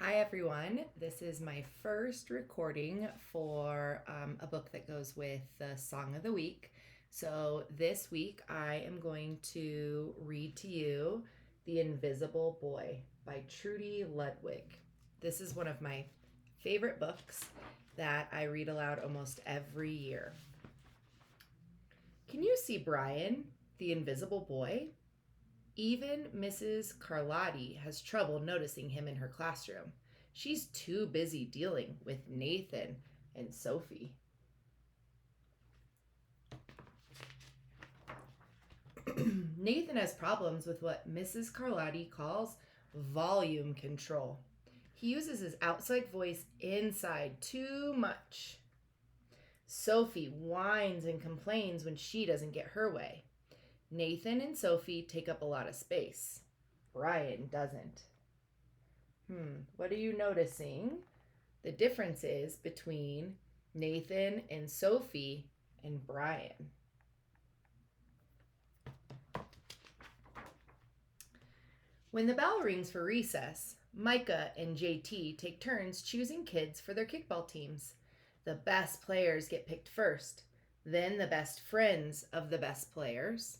Hi, everyone. This is my first recording for a book that goes with the Song of the Week. So, this week I am going to read to you The Invisible Boy by Trudy Ludwig. This is one of my favorite books that I read aloud almost every year. Can you see Brian, the invisible boy? Even Mrs. Carlotti has trouble noticing him in her classroom. She's too busy dealing with Nathan and Sophie. Nathan has problems with what Mrs. Carlotti calls volume control. He uses his outside voice inside too much. Sophie whines and complains when she doesn't get her way. Nathan and Sophie take up a lot of space. Brian doesn't. What are you noticing? The difference is between Nathan and Sophie and Brian. When the bell rings for recess, Micah and JT take turns choosing kids for their kickball teams. The best players get picked first, then the best friends of the best players,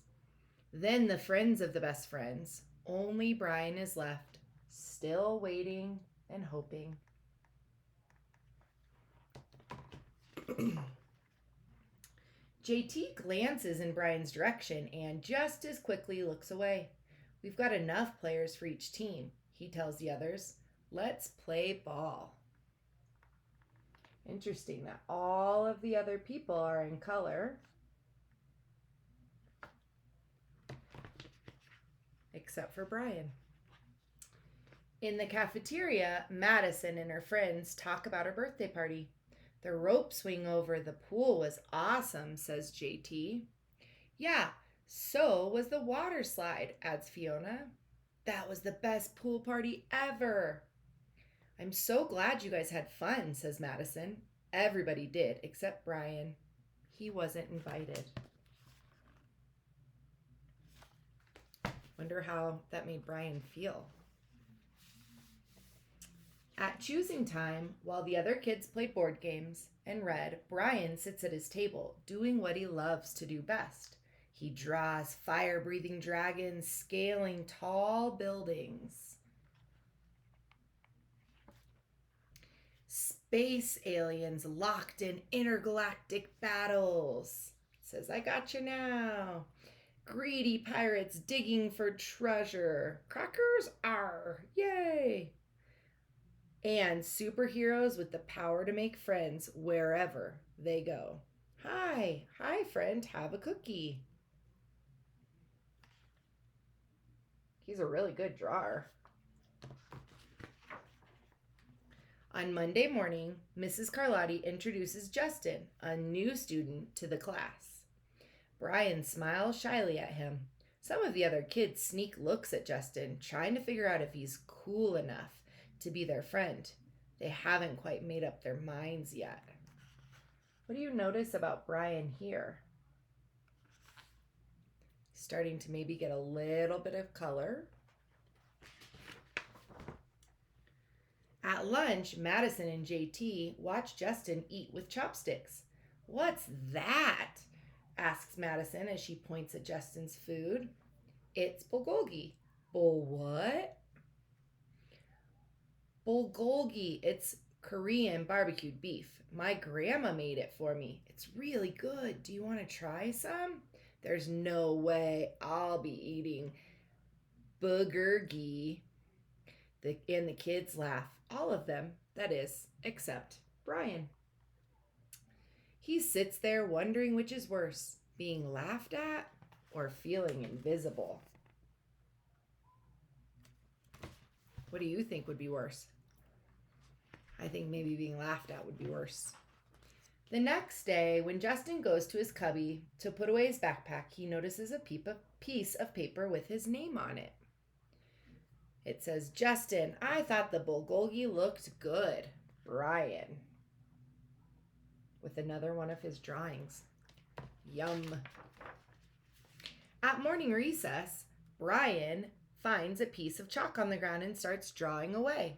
then the friends of the best friends. Only Brian is left, still waiting and hoping. JT glances in Brian's direction and just as quickly looks away. We've got enough players for each team, he tells the others. Let's play ball. Interesting that all of the other people are in color, except for Brian. In the cafeteria, Madison and her friends talk about her birthday party. The rope swing over the pool was awesome, says JT. Yeah, so was the water slide, adds Fiona. That was the best pool party ever. I'm so glad you guys had fun, says Madison. Everybody did, except Brian. He wasn't invited. Wonder how that made Brian feel. At choosing time, while the other kids played board games and read, Brian sits at his table, doing what he loves to do best. He draws fire-breathing dragons scaling tall buildings. Space aliens locked in intergalactic battles. Says, I got you now. Greedy pirates digging for treasure. Crackers are, yay! And superheroes with the power to make friends wherever they go. Hi friend, have a cookie. He's a really good drawer. On Monday morning, Mrs. Carlotti introduces Justin, a new student, to the class. Brian smiles shyly at him. Some of the other kids sneak looks at Justin, trying to figure out if he's cool enough to be their friend. They haven't quite made up their minds yet. What do you notice about Brian here? Starting to maybe get a little bit of color. At lunch, Madison and JT watch Justin eat with chopsticks. What's that? Asks Madison as she points at Justin's food. It's bulgogi. What? Bulgogi. It's Korean barbecued beef. My grandma made it for me. It's really good. Do you want to try some? There's no way I'll be eating bulgogi. And the kids laugh. All of them, that is, except Brian. He sits there wondering which is worse, being laughed at or feeling invisible. What do you think would be worse? I think maybe being laughed at would be worse. The next day, when Justin goes to his cubby to put away his backpack, he notices a piece of paper with his name on it. It says, Justin, I thought the bulgogi looked good. Brian. With another one of his drawings. Yum. At morning recess, Brian finds a piece of chalk on the ground and starts drawing away.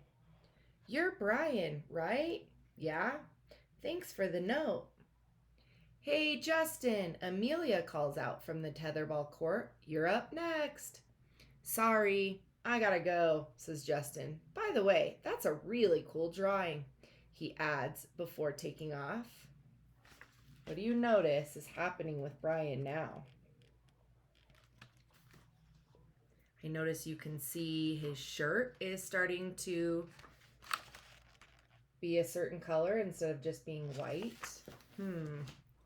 You're Brian, right? Yeah? Thanks for the note. Hey, Justin, Amelia calls out from the tetherball court. You're up next. Sorry, I gotta go, says Justin. By the way, that's a really cool drawing, he adds before taking off. What do you notice is happening with Brian now? I notice you can see his shirt is starting to be a certain color instead of just being white.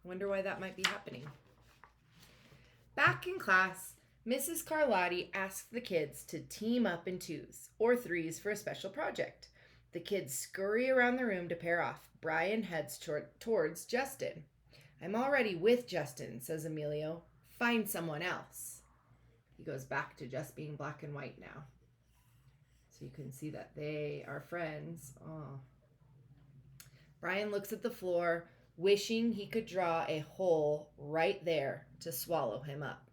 Wonder why that might be happening. Back in class, Mrs. Carlotti asked the kids to team up in twos or threes for a special project. The kids scurry around the room to pair off. Brian heads towards Justin. I'm already with Justin, says Emilio. Find someone else. He goes back to just being black and white now. So you can see that they are friends. Oh. Brian looks at the floor, wishing he could draw a hole right there to swallow him up.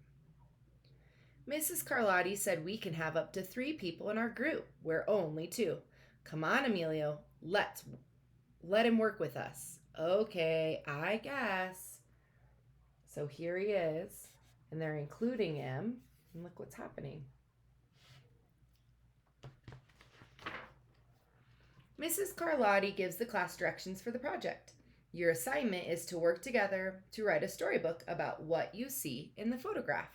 Mrs. Carlotti said we can have up to 3 people in our group. We're only 2. Come on, Emilio. Let him work with us. Okay, I guess. So here he is, and they're including him. And look what's happening. Mrs. Carlotti gives the class directions for the project. Your assignment is to work together to write a storybook about what you see in the photograph.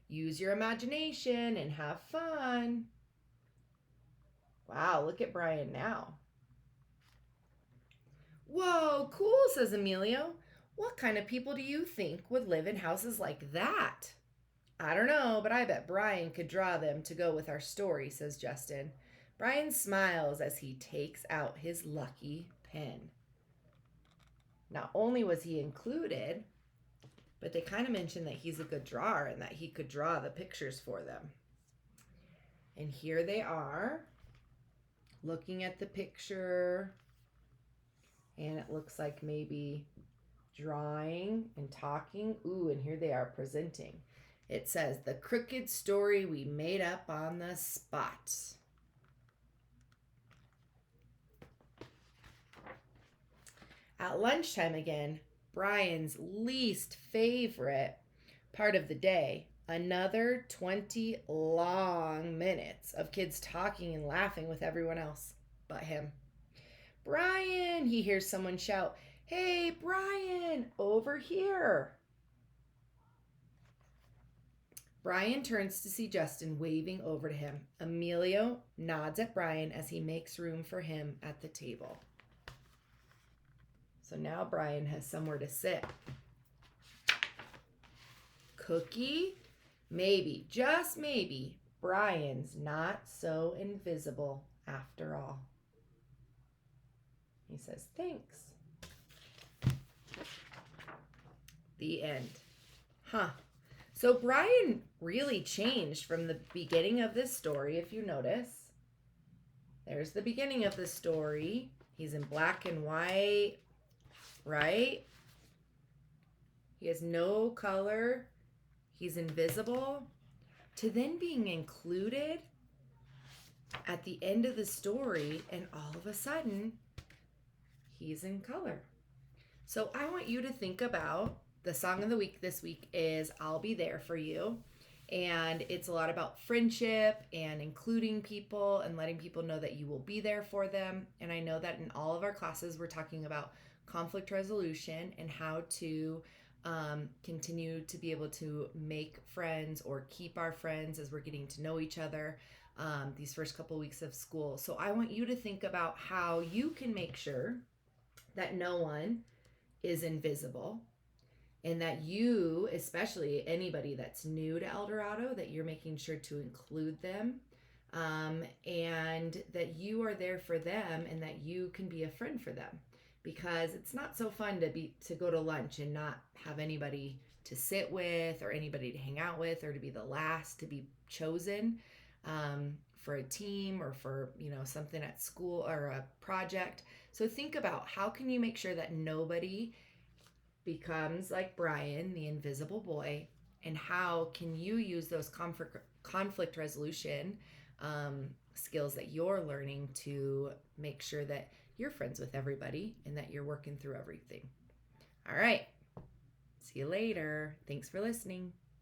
Use your imagination and have fun. Wow, look at Brian now. Whoa, cool, says Emilio. What kind of people do you think would live in houses like that? I don't know, but I bet Brian could draw them to go with our story, says Justin. Brian smiles as he takes out his lucky pen. Not only was he included, but they kind of mentioned that he's a good drawer and that he could draw the pictures for them. And here they are, looking at the picture, and it looks like maybe drawing and talking. Ooh, and here they are presenting. It says, the crooked story we made up on the spot. At lunchtime again, Brian's least favorite part of the day, another 20 long minutes of kids talking and laughing with everyone else but him. Brian, he hears someone shout, hey, Brian, over here. Brian turns to see Justin waving over to him. Emilio nods at Brian as he makes room for him at the table. So now Brian has somewhere to sit. Cookie? Maybe, just maybe, Brian's not so invisible after all. He says, thanks. The end. So Brian really changed from the beginning of this story, if you notice. There's the beginning of the story. He's in black and white, right? He has no color. He's invisible. To then being included at the end of the story, and all of a sudden, he's in color. So I want you to think about the song of the week this week is I'll Be There For You. And it's a lot about friendship and including people and letting people know that you will be there for them. And I know that in all of our classes, we're talking about conflict resolution and how to continue to be able to make friends or keep our friends as we're getting to know each other these first couple weeks of school. So I want you to think about how you can make sure that no one is invisible, and that you, especially anybody that's new to El Dorado, that you're making sure to include them, and that you are there for them and that you can be a friend for them. Because it's not so fun to go to lunch and not have anybody to sit with or anybody to hang out with, or to be the last to be chosen for a team or for something at school or a project. So think about how can you make sure that nobody becomes like Brian, the invisible boy, and how can you use those conflict resolution skills that you're learning to make sure that you're friends with everybody and that you're working through everything. All right. See you later. Thanks for listening.